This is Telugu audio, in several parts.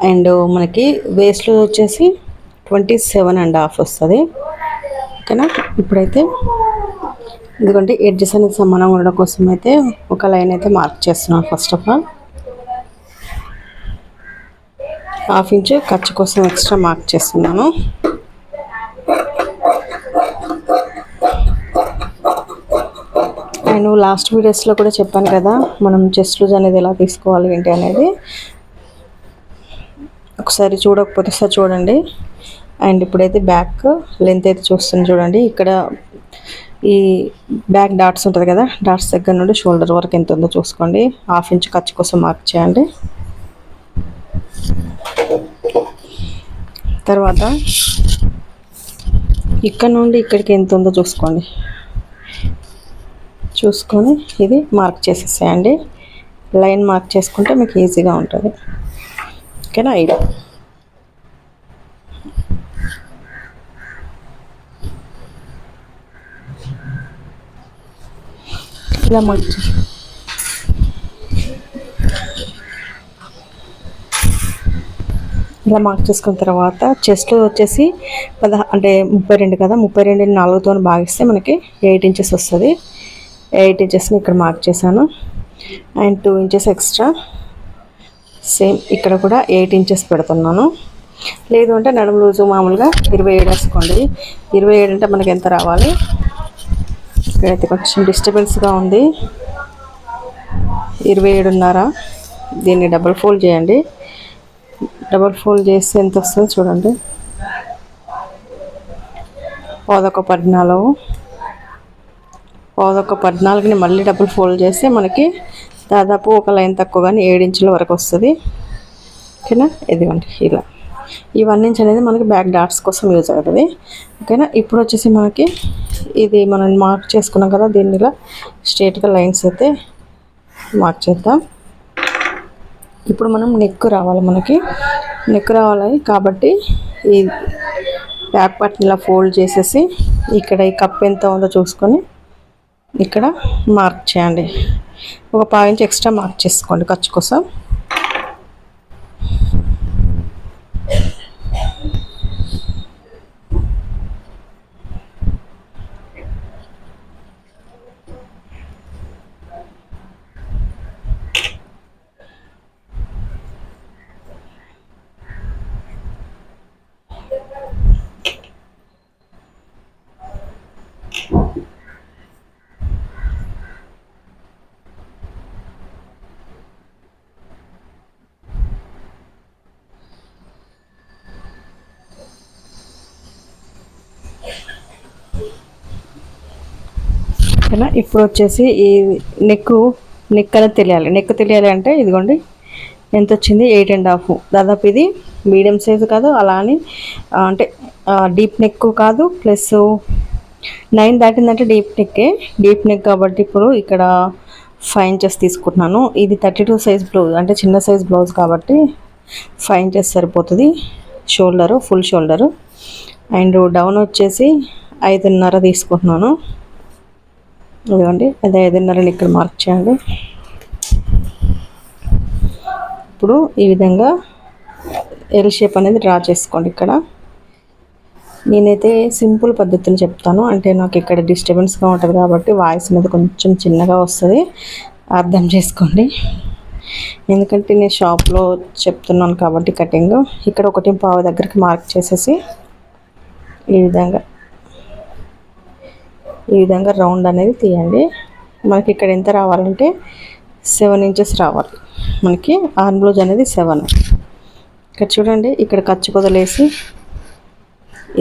అండ్ మనకి వేస్ట్లో వచ్చేసి 27.5 వస్తుంది. ఓకేనా. ఇప్పుడైతే ఎందుకంటే ఎడ్జెస్ అనేది సమానంగా ఉండడం కోసం అయితే ఒక లైన్ అయితే మార్క్ చేస్తున్నాను. ఫస్ట్ ఆఫ్ ఆల్ 1/2 ఇంచు ఖర్చు కోసం ఎక్స్ట్రా మార్క్ చేస్తున్నాను. నేను లాస్ట్ వీడియోస్లో కూడా చెప్పాను కదా, మనం చెస్ట్ లూజ్ అనేది ఎలా తీసుకోవాలి ఏంటి అనేది. ఒకసారి చూడకపోతే ఒకసారి చూడండి. అండ్ ఇప్పుడైతే బ్యాక్ లెంత్ అయితే చూస్తుంది చూడండి. ఇక్కడ ఈ బ్యాక్ డాట్స్ ఉంటుంది కదా, డాట్స్ దగ్గర నుండి షోల్డర్ వరకు ఎంత ఉందో చూసుకోండి. 1/2 ఇంచు ఖర్చు కోసం మార్క్ చేయండి. తర్వాత ఇక్కడ నుండి ఇక్కడికి ఎంత ఉందో చూసుకోండి. చూసుకొని ఇది మార్క్ చేసేసేయండి. లైన్ మార్క్ చేసుకుంటే మీకు ఈజీగా ఉంటుంది. ఓకేనా. ఇది ఇలా మార్క్ చేసుకున్న తర్వాత చెస్ట్లో వచ్చేసి 32 కదా, 32ని 4తో భాగిస్తే మనకి 8 ఇంచెస్ వస్తుంది. 8 ఇంచెస్ని ఇక్కడ మార్క్ చేశాను. అండ్ 2 ఇంచెస్ ఎక్స్ట్రా సేమ్ ఇక్కడ కూడా 8 ఇంచెస్ పెడుతున్నాను. లేదు అంటే నడుము లూజు మామూలుగా 27 వేసుకోండి. 27 అంటే మనకి ఎంత రావాలి? ఇక్కడైతే కొంచెం డిస్టర్బెన్స్గా ఉంది. 27.5. దీన్ని డబుల్ ఫోల్డ్ చేయండి. డబుల్ ఫోల్డ్ చేస్తే ఎంత వస్తుందో చూడండి. 14.14ని మళ్ళీ డబుల్ ఫోల్డ్ చేస్తే మనకి దాదాపు ఒక లైన్ తక్కువ కానీ 7 ఇంచుల వరకు వస్తుంది. ఓకేనా. ఇదిగోండి ఇలా ఈ 1 ఇంచ్ అనేది మనకి బ్యాక్ డాట్స్ కోసం యూజ్ అవుతుంది. ఓకేనా. ఇప్పుడు వచ్చేసి మనకి ఇది మనం మార్క్ చేసుకున్నాం కదా, దీన్ని ఇలా స్ట్రైట్గా లైన్స్ అయితే మార్క్ చేద్దాం. ఇప్పుడు మనం నెక్ రావాలి, మనకి నెక్ రావాలి కాబట్టి ఈ బ్యాక్ పార్ట్ని ఇలా ఫోల్డ్ చేసేసి ఇక్కడ ఈ కప్ ఎంత ఉందో చూసుకొని ఇక్కడ మార్క్ చేయండి. ఒక 1/2 ఇంచ్ ఎక్స్ట్రా మార్క్ చేసుకోండి ఖర్చు కోసం. ఓకేనా. ఇప్పుడు వచ్చేసి ఈ నెక్ అనేది తెలియాలి. నెక్ తెలియాలి అంటే ఇదిగోండి ఎంత వచ్చింది, 8.5. దాదాపు ఇది మీడియం సైజు కాదు, అలా అని అంటే డీప్ నెక్ కాదు, ప్లస్ 9 దాటిందంటే డీప్ నెక్ కాబట్టి ఇప్పుడు ఇక్కడ 5 ఇంచెస్ తీసుకుంటున్నాను. ఇది 32 సైజ్ బ్లౌజ్ అంటే చిన్న సైజ్ బ్లౌజ్ కాబట్టి 5 ఇంచెస్ సరిపోతుంది. Shoulder full shoulder. And down వచ్చేసి 5.5 తీసుకుంటున్నాను. ఇదిగోండి అదే 5.5ని ఇక్కడ మార్క్ చేయండి. ఇప్పుడు ఈ విధంగా ఎల్ షేప్ అనేది డ్రా చేసుకోండి. ఇక్కడ నేనైతే సింపుల్ పద్ధతిని చెప్తాను, అంటే నాకు ఇక్కడ డిస్టర్బెన్స్గా ఉంటుంది కాబట్టి వాయిస్ అనేది కొంచెం చిన్నగా వస్తుంది, అర్థం చేసుకోండి. ఎందుకంటే నేను షాప్లో చెప్తున్నాను కాబట్టి కటింగ్. ఇక్కడ 1.5 దగ్గరికి మార్క్ చేసేసి ఈ విధంగా రౌండ్ అనేది తీయండి. మనకి ఇక్కడ ఎంత రావాలంటే 7 ఇంచెస్ రావాలి. మనకి ఆర్మ్ బ్లౌజ్ అనేది 7. ఇక్కడ చూడండి, ఇక్కడ ఖర్చు కొదలేసి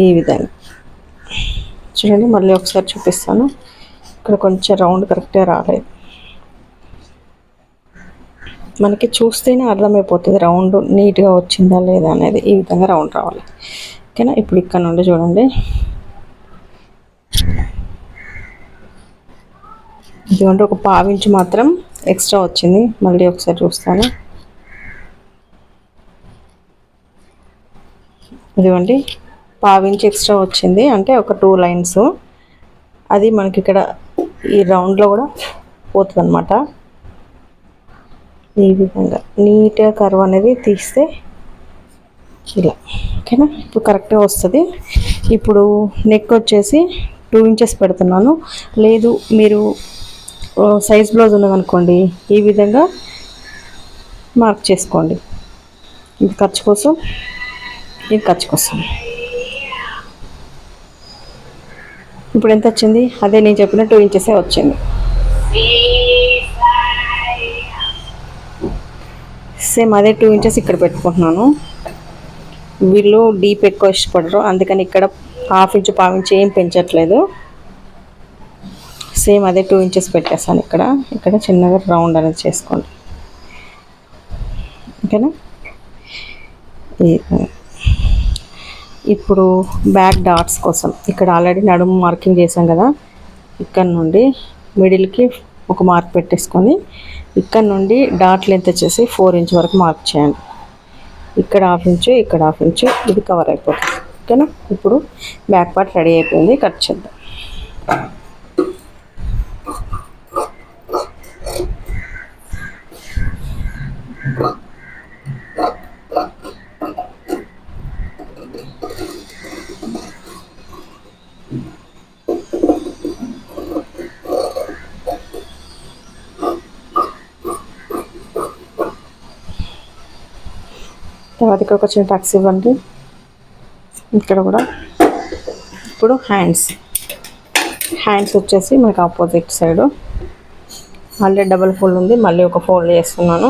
ఈ విధంగా చూడండి. మళ్ళీ ఒకసారి చూపిస్తాను. ఇక్కడ కొంచెం రౌండ్ కరెక్ట్గా రాలేదు, మనకి చూస్తేనే అర్థమైపోతుంది రౌండ్ నీట్గా వచ్చిందా లేదా అనేది. ఈ విధంగా రౌండ్ రావాలి. ఓకేనా. ఇప్పుడు ఇక్కడ నుండి చూడండి, ఇదిగోండి ఒక 1/2 ఇంచ్ మాత్రం ఎక్స్ట్రా వచ్చింది. మళ్ళీ ఒకసారి చూస్తాను. ఇదిగోండి 1/2 ఇంచ్ ఎక్స్ట్రా వచ్చింది, అంటే ఒక 2 లైన్స్. అది మనకి ఇక్కడ ఈ రౌండ్లో కూడా పోతుంది అన్నమాట. ఈ విధంగా నీట్గా కర్వ్ అనేది తీస్తే ఇలా. ఓకేనా, ఇప్పుడు కరెక్ట్గా వస్తుంది. ఇప్పుడు నెక్ వచ్చేసి 2 ఇంచెస్ పెడుతున్నాను. లేదు మీరు సైజ్ బ్లౌజ్ ఉన్నదనుకోండి, ఈ విధంగా మార్క్ చేసుకోండి. ఇది ఖర్చు కోసం, ఇది ఖర్చు కోసం. ఇప్పుడు ఎంత వచ్చింది? అదే నేను చెప్పిన 2 ఇంచెసే వచ్చింది. సేమ్ అదే 2 ఇంచెస్ ఇక్కడ పెట్టుకుంటున్నాను. వీళ్ళు డీప్ ఎక్కువ ఇష్టపడరు, అందుకని ఇక్కడ 1/2 ఇంచు 1/4 ఇంచు ఏం పెంచట్లేదు. సేమ్ అదే 2 ఇంచెస్ పెట్టేస్తాను. ఇక్కడ చిన్నగా రౌండ్ అనేది చేసుకోండి. ఓకేనా. ఇప్పుడు బ్యాక్ డాట్స్ కోసం ఇక్కడ ఆల్రెడీ నడుము మార్కింగ్ చేసాం కదా, ఇక్కడ నుండి మిడిల్కి ఒక మార్క్ పెట్టేసుకొని ఇక్కడ నుండి డాట్ లెంత్ వచ్చేసి 4 ఇంచ్ వరకు మార్క్ చేయండి. ఇక్కడ 1/2 ఇంచు, ఇక్కడ 1/2 ఇంచు, ఇది కవర్ అయిపోతుంది. ఓకేనా. ఇప్పుడు బ్యాక్ పార్ట్ రెడీ అయిపోయింది, కట్ చేద్దాం. తర్వాత ఇక్కడ ఒక చిన్న టక్స్ ఇవ్వండి. ఇక్కడ కూడా. ఇప్పుడు హ్యాండ్స్ వచ్చేసి మనకి opposite side already double fold ఉంది, మళ్ళీ ఒక ఫోల్డ్ చేస్తున్నాను.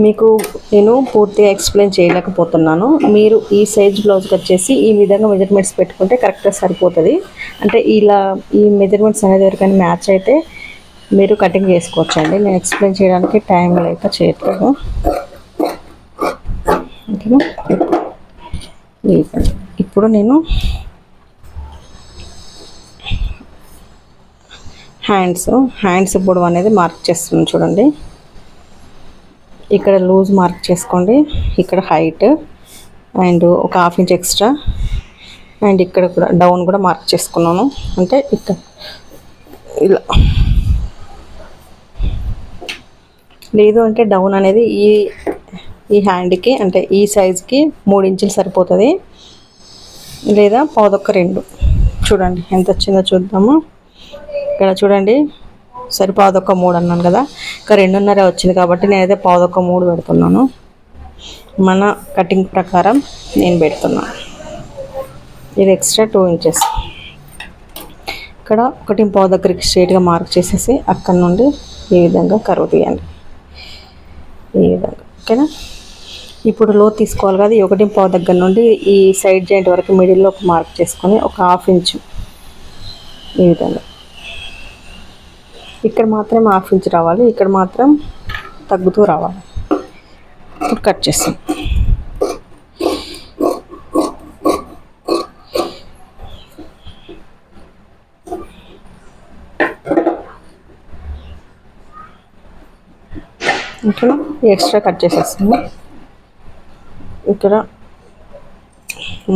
మీకు నేను పూర్తిగా ఎక్స్ప్లెయిన్ చేయలేకపోతున్నాను. మీరు ఈ సైజ్ బ్లౌజ్కి వచ్చేసి ఈ విధంగా మెజర్మెంట్స్ పెట్టుకుంటే కరెక్ట్గా సరిపోతుంది. అంటే ఇలా ఈ మెజర్మెంట్స్ అనేది ఎవరికైనా మ్యాచ్ అయితే మీరు కటింగ్ చేసుకోవచ్చండి. నేను ఎక్స్ప్లెయిన్ చేయడానికి టైం లేక చేయట్లేదు. ఓకేనా. ఇప్పుడు నేను హ్యాండ్స్ పొడవు అనేది మార్క్ చేస్తున్నాను. చూడండి, ఇక్కడ లూజ్ మార్క్ చేసుకోండి, ఇక్కడ హైట్ అండ్ ఒక 1/2 ఇంచ్ ఎక్స్ట్రా, అండ్ ఇక్కడ కూడా డౌన్ కూడా మార్క్ చేసుకున్నాను. అంటే ఇక్కడ ఇలా. లేదు అంటే డౌన్ అనేది ఈ హ్యాండ్కి అంటే ఈ సైజ్కి 3 ఇంచులు సరిపోతుంది, లేదా 1/2 చూడండి ఎంత వచ్చిందో చూద్దాము. ఇక్కడ చూడండి, 1/2 అన్నాను కదా, ఇక్కడ 2.5 వచ్చింది కాబట్టి నేనైతే 1/2 పెడుతున్నాను. మన కటింగ్ ప్రకారం నేను పెడుతున్నాను. ఇది ఎక్స్ట్రా 2 ఇంచెస్. ఇక్కడ 1.5 స్ట్రైట్గా మార్క్ చేసేసి అక్కడ నుండి ఈ విధంగా కర్వ్ తీయండి, ఈ విధంగా. ఓకేనా. ఇప్పుడు లో తీసుకోవాలి కదా, 1.5 దగ్గర నుండి ఈ సైడ్ జాయింట్ వరకు మిడిల్లో ఒక మార్క్ చేసుకొని ఒక 1/2 ఇంచు ఈ విధంగా. ఇక్కడ మాత్రం 1/2 ఇంచు రావాలి, ఇక్కడ మాత్రం తగ్గుతూ రావాలి. ఇప్పుడు కట్ చేస్తాం. ఇక్కడ ఎక్స్ట్రా కట్ చేసేస్తాము. ఇక్కడ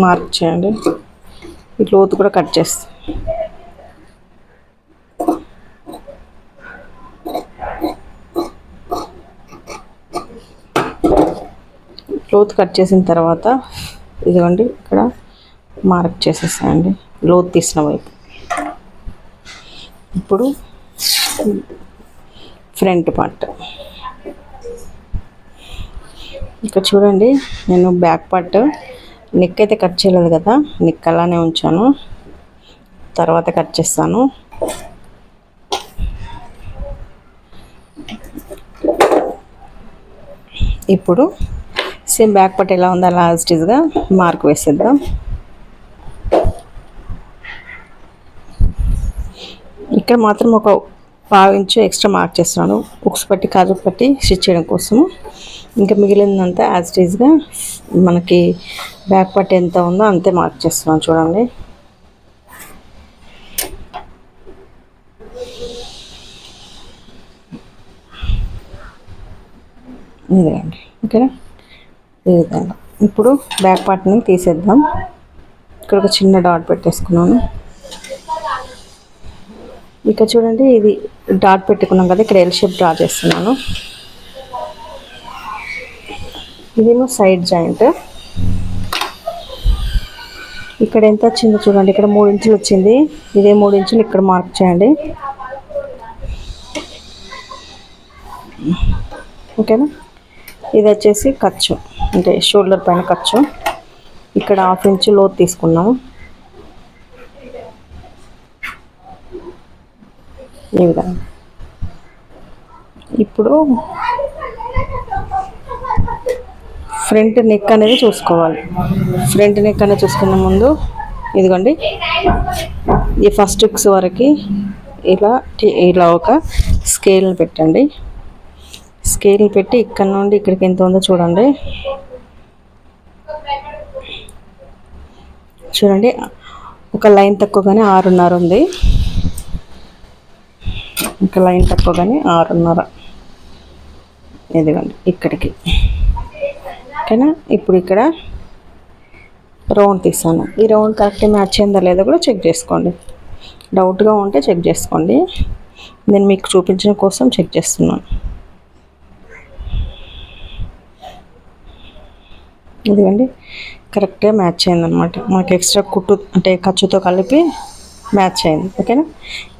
మార్క్ చేయండి, ఈ లోతు కూడా కట్ చేస్తాం. లోతు కట్ చేసిన తర్వాత ఇదిగోండి ఇక్కడ మార్క్ చేసేసాయండి లోతు తీసిన వైపు. ఇప్పుడు ఫ్రంట్ పార్ట్ ఇక్కడ చూడండి, నేను బ్యాక్ పార్ట్ నెక్ అయితే కట్ చేయలేదు కదా, నెక్ అలానే ఉంచాను, తర్వాత కట్ చేస్తాను. ఇప్పుడు సేమ్ బ్యాక్ పార్ట్ ఎలా ఉందో అలా యాజ్టీజ్గా మార్క్ వేసేద్దాం. ఇక్కడ మాత్రం ఒక 1/2 ఇంచు ఎక్స్ట్రా మార్క్ చేస్తున్నాను, ఉక్స్ పట్టి కాజు పట్టి స్టిచ్ చేయడం కోసము. ఇంకా మిగిలిందంతా యాజ్టీజ్గా మనకి బ్యాక్ పార్ట్ ఎంత ఉందో అంతే మార్క్ చేస్తున్నాను. చూడండి, ఇదండి. ఓకేనా, ఈ విధంగా. ఇప్పుడు బ్యాక్ పార్ట్ని తీసేద్దాం. ఇక్కడ ఒక చిన్న డాట్ పెట్టేసుకున్నాను. ఇక్కడ చూడండి, ఇది డాట్ పెట్టుకున్నాం కదా, ఇక్కడ ఎల్ షేప్ డ్రా చేస్తున్నాను. ఇదేమో సైడ్ జాయింట్. ఇక్కడ ఎంత వచ్చిందో చూడండి, ఇక్కడ 3 ఇంచులు వచ్చింది. ఇదే 3 ఇంచులు ఇక్కడ మార్క్ చేయండి. ఓకేనా. ఇది వచ్చేసి ఖర్చు, అంటే షోల్డర్ పైన ఖర్చు. ఇక్కడ 1/2 ఇంచు లోతు తీసుకున్నాము. ఈ విధంగా. ఇప్పుడు ఫ్రంట్ నెక్ అనేది చూసుకోవాలి. ఫ్రంట్ నెక్ అనేది చూసుకున్న ముందు ఇదిగోండి, ఈ ఫస్ట్ హుక్స్ వరకు ఇలా ఒక స్కేల్ని పెట్టండి. స్కేల్ పెట్టి ఇక్కడ నుండి ఇక్కడికి ఎంత ఉందో చూడండి. చూడండి, ఒక లైన్ తక్కువగానే 6.5 ఉంది. ఒక లైన్ తక్కువగానే 6.5. ఇదిగోండి ఇక్కడికి. ఓకేనా. ఇప్పుడు ఇక్కడ రౌండ్ తీసాను. ఈ రౌండ్ కరెక్ట్గా మ్యాచ్ అయిందా లేదో కూడా చెక్ చేసుకోండి. డౌట్గా ఉంటే చెక్ చేసుకోండి. నేను మీకు చూపించడం కోసం చెక్ చేస్తున్నాను. ఇదిగోండి కరెక్ట్గా మ్యాచ్ అయిందనమాట. మనకి ఎక్స్ట్రా కుట్టు అంటే ఖర్చుతో కలిపి మ్యాచ్ అయింది. ఓకేనా.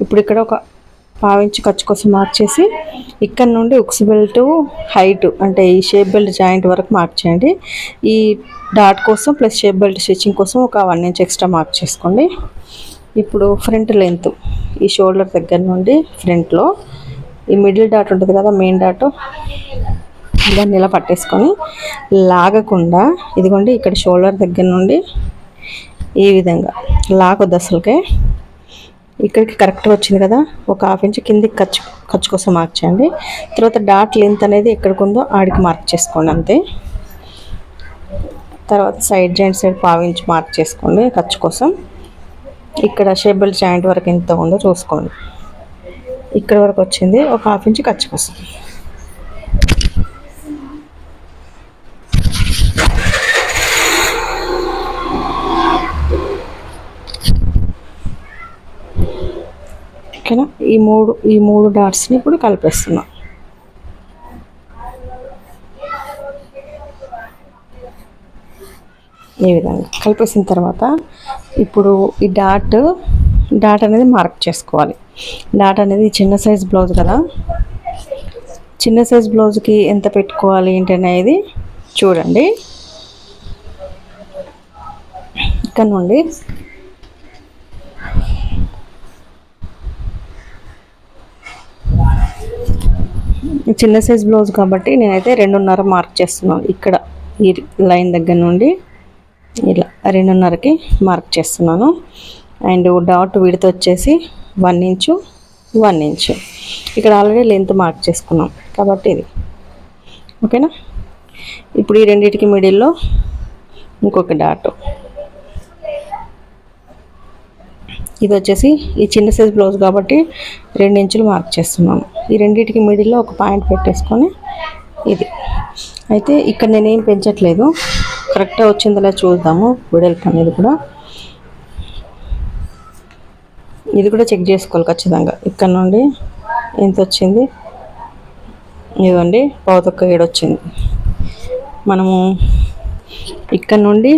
ఇప్పుడు ఇక్కడ ఒక 1/2 ఇంచు ఖర్చు కోసం మార్క్ చేసి ఇక్కడ నుండి ఉక్స్ బెల్ట్ హైట్ అంటే ఈ షేప్ బెల్ట్ జాయింట్ వరకు మార్క్ చేయండి. ఈ డాట్ కోసం ప్లస్ షేప్ బెల్ట్ స్టిచ్చింగ్ కోసం ఒక 1 ఇంచ్ ఎక్స్ట్రా మార్క్ చేసుకోండి. ఇప్పుడు ఫ్రంట్ లెంత్ ఈ షోల్డర్ దగ్గర నుండి ఫ్రంట్లో ఈ మిడిల్ డాట్ ఉంటుంది కదా, మెయిన్ డాట్, దాన్ని ఇలా పట్టేసుకొని లాగకుండా ఇదిగోండి ఇక్కడ షోల్డర్ దగ్గర నుండి ఈ విధంగా లాగొద్దు అసలుకే. ఇక్కడికి కరెక్ట్గా వచ్చింది కదా, ఒక 1/2 ఇంచ్ కిందికి ఖర్చు కోసం మార్క్ చేయండి. తర్వాత డాట్ లెంత్ అనేది ఎక్కడికి ఉందో ఆడికి మార్క్ చేసుకోండి అంతే. తర్వాత side joint side 1/2 inch mark చేసుకోండి ఖర్చు కోసం. ఇక్కడ షేప్ బెల్ట్ జాయింట్ వరకు ఎంత ఉందో చూసుకోండి. ఇక్కడ వరకు వచ్చింది, ఒక 1/2 ఇంచ్ ఖర్చు కోసం. ఓకేనా. ఈ మూడు డాట్స్ని ఇప్పుడు కలిపేస్తున్నాం. ఈ విధంగా కలిపేసిన తర్వాత ఇప్పుడు ఈ డాట్ అనేది మార్క్ చేసుకోవాలి. డాట్ అనేది చిన్న సైజ్ బ్లౌజ్ కదా, చిన్న సైజ్ బ్లౌజ్కి ఎంత పెట్టుకోవాలి ఏంటి అనేది చూడండి. ఇక్కడ నుండి చిన్న సైజ్ బ్లౌజ్ కాబట్టి నేనైతే 2.5 మార్క్ చేస్తున్నాను. ఇక్కడ ఈ లైన్ దగ్గర నుండి ఇలా 2.5కి మార్క్ చేస్తున్నాను. అండ్ డాట్ విడత వచ్చేసి 1 ఇంచు 1 ఇంచు. ఇక్కడ ఆల్రెడీ లెంత్ మార్క్ చేసుకున్నాం కాబట్టి ఇది ఓకేనా. ఇప్పుడు ఈ రెండింటికి మిడిల్లో ఇంకొక డాట్. ఇది వచ్చేసి ఈ చిన్న సైజ్ బ్లౌజ్ కాబట్టి 2 ఇంచులు మార్క్ చేస్తున్నాను. ఈ రెండింటికి మిడిల్లో ఒక పాయింట్ పెట్టేసుకొని ఇది అయితే ఇక్కడ నేనేం పెంచట్లేదు, కరెక్ట్గా వచ్చిందో చూద్దాము. వెడల్పు అనేది కూడా ఇది కూడా చెక్ చేసుకోవాలి ఖచ్చితంగా. ఇక్కడ నుండి ఎంత వచ్చింది, ఇదిగోండి 1/7 వచ్చింది. మనము ఇక్కడ నుండి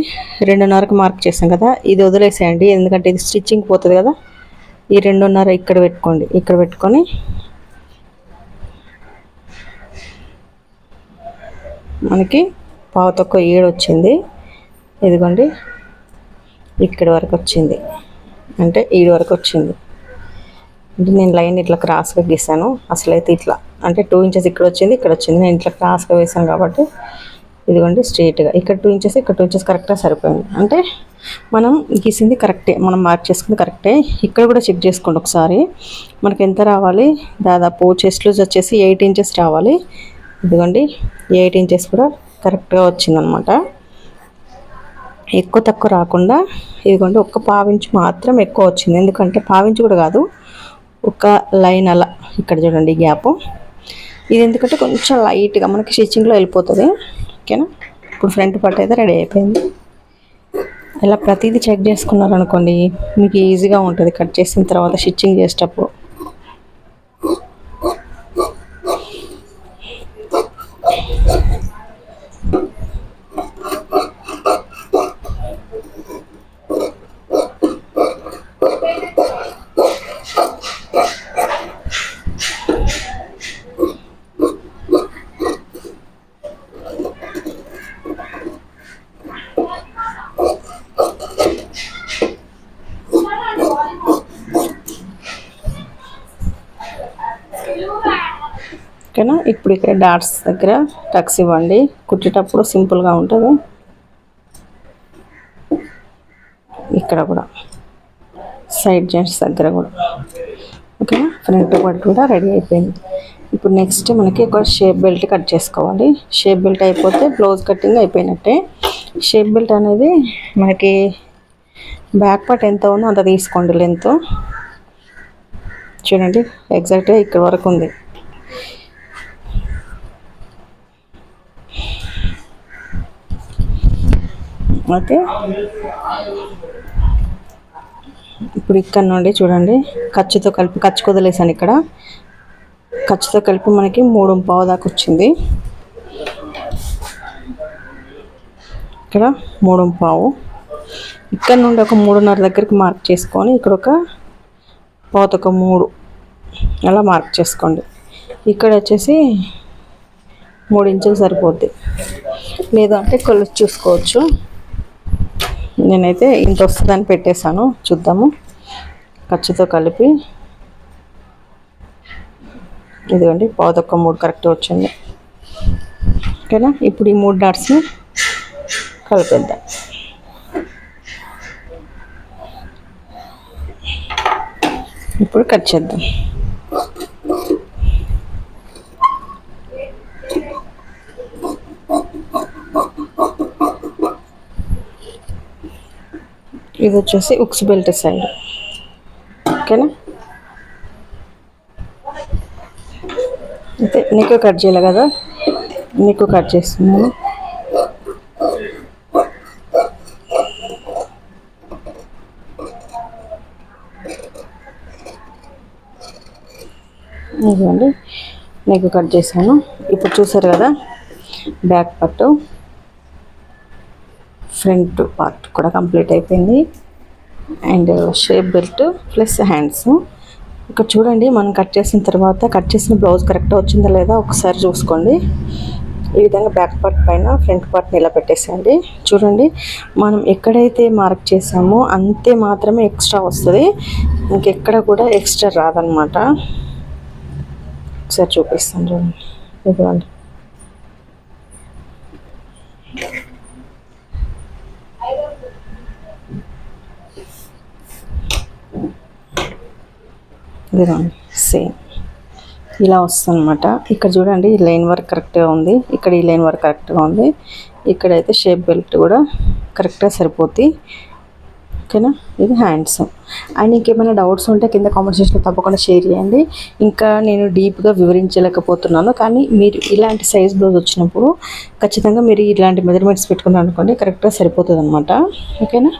2.5కి మార్క్ చేసాం కదా, ఇది వదిలేసేయండి ఎందుకంటే ఇది స్టిచ్చింగ్ పోతుంది కదా. ఈ 2.5 ఇక్కడ పెట్టుకోండి. ఇక్కడ పెట్టుకొని మనకి 1/7 వచ్చింది. ఇదిగోండి ఇక్కడి వరకు వచ్చింది, అంటే 7 వరకు వచ్చింది. అంటే నేను లైన్ ఇట్లా క్రాస్గా గీసాను. అసలు అయితే ఇట్లా అంటే 2 ఇంచెస్ ఇక్కడ వచ్చింది, ఇక్కడ వచ్చింది. నేను ఇట్లా క్రాస్గా వేసాను కాబట్టి ఇదిగోండి స్ట్రైట్గా ఇక్కడ 2 ఇంచెస్ ఇక్కడ 2 ఇంచెస్ కరెక్ట్గా సరిపోయింది. అంటే మనం గీసింది కరెక్టే, మనం మార్క్ చేసుకుంది కరెక్టే. ఇక్కడ కూడా చెక్ చేసుకోండి ఒకసారి. మనకి ఎంత రావాలి, దాదాపు చెస్ట్ లూజ్ వచ్చేసి 8 ఇంచెస్ రావాలి. ఇదిగోండి 8 ఇంచెస్ కూడా కరెక్ట్గా వచ్చిందనమాట. ఎక్కువ తక్కువ రాకుండా ఇదిగోండి ఒక 1/2 ఇంచు మాత్రం ఎక్కువ వచ్చింది. ఎందుకంటే 1/2 ఇంచు కూడా కాదు, ఒక లైన్ అలా ఇక్కడ చూడండి గ్యాప్. ఇది ఎందుకంటే కొంచెం లైట్గా మనకి స్టిచ్చింగ్లో వెళ్ళిపోతుంది. ఓకేనా. ఇప్పుడు ఫ్రంట్ పార్ట్ అయితే రెడీ అయిపోయింది. ఇలా ప్రతిదీ చెక్ చేసుకున్నారనుకోండి మీకు ఈజీగా ఉంటుంది కట్ చేసిన తర్వాత స్టిచ్చింగ్ చేసేటప్పుడు. ఓకేనా. ఇప్పుడు ఇక్కడ డాట్స్ దగ్గర టక్స్ ఇవ్వండి. కుట్టేటప్పుడు సింపుల్గా ఉంటుంది. ఇక్కడ కూడా సైడ్ జాయింట్స్ దగ్గర కూడా ఓకేనా. ఫ్రంట్ పార్ట్ కూడా రెడీ అయిపోయింది. ఇప్పుడు నెక్స్ట్ మనకి ఒక షేప్ బెల్ట్ కట్ చేసుకోవాలి. షేప్ బెల్ట్ అయిపోతే బ్లౌజ్ కటింగ్ అయిపోయినట్టే. షేప్ బెల్ట్ అనేది మనకి బ్యాక్ పార్ట్ ఎంత ఉందో అంత తీసుకోండి. లెంత్ చూడండి ఎగ్జాక్ట్గా ఇక్కడ వరకు ఉంది. అయితే ఇప్పుడు ఇక్కడ నుండి చూడండి ఖర్చుతో కలిపి ఖర్చు వదిలేసాను. ఇక్కడ ఖర్చుతో కలిపి మనకి 3.25 దాకా వచ్చింది. ఇక్కడ 3.25. ఇక్కడ నుండి ఒక 3.5 దగ్గరికి మార్క్ చేసుకొని ఇక్కడ ఒక 3 అలా మార్క్ చేసుకోండి. ఇక్కడ వచ్చేసి 3 ఇంచులు సరిపోద్ది. లేదంటే కొలిచి చూసుకోవచ్చు. నేనైతే ఇంత వస్తుందని పెట్టేశాను. చూద్దాము. ఖర్చుతో కలిపి ఇదిగోండి 3 కరెక్ట్ వచ్చింది. ఓకేనా. ఇప్పుడు ఈ 3 డాట్స్ని కలిపేద్దాం. ఇప్పుడు కట్ చేద్దాం. ఇది వచ్చేసి ఉక్స్ బెల్ట్ సైడ్. ఓకేనా. అయితే నీకు కట్ చేయాలి కదా, నీకు కట్ చేస్తున్నాను. ఇదిగోండి నీకు కట్ చేశాను. ఇప్పుడు చూసారు కదా బ్యాక్ పార్ట్ ఫ్రంట్ పార్ట్ కూడా కంప్లీట్ అయిపోయింది. And shape belt plus hands. ఇక్కడ చూడండి మనం కట్ చేసిన తర్వాత కట్ చేసిన బ్లౌజ్ కరెక్ట్గా వచ్చిందా లేదా ఒకసారి చూసుకోండి. ఈ విధంగా బ్యాక్ పార్ట్ పైన ఫ్రంట్ పార్ట్ని ఇలా పెట్టేసేయండి. చూడండి మనం ఎక్కడైతే మార్క్ చేసామో అంతే మాత్రమే ఎక్స్ట్రా వస్తుంది. ఇంకెక్కడ కూడా ఎక్స్ట్రా రాదనమాట. ఒకసారి చూపిస్తాను చూడండి. ఇదిగోండి ఇదిగోండి సేమ్ ఇలా వస్తుంది అనమాట. ఇక్కడ చూడండి ఈ లైన్ వర్క్ కరెక్ట్గా ఉంది. ఇక్కడ ఈ లైన్ వర్క్ కరెక్ట్గా ఉంది. ఇక్కడైతే షేప్ బెల్ట్ కూడా కరెక్ట్గా సరిపోద్ది. ఓకేనా. ఇది హ్యాండ్స్. అండ్ ఇంకేమైనా డౌట్స్ ఉంటే కింద కామెంట్ సెక్షన్లో తప్పకుండా షేర్ చేయండి. ఇంకా నేను డీప్గా వివరించలేకపోతున్నాను, కానీ మీరు ఇలాంటి సైజ్ బ్లౌజ్ వచ్చినప్పుడు ఖచ్చితంగా మీరు ఇలాంటి మెజర్మెంట్స్ పెట్టుకున్నారు అనుకోండి కరెక్ట్గా సరిపోతుంది అనమాట. ఓకేనా.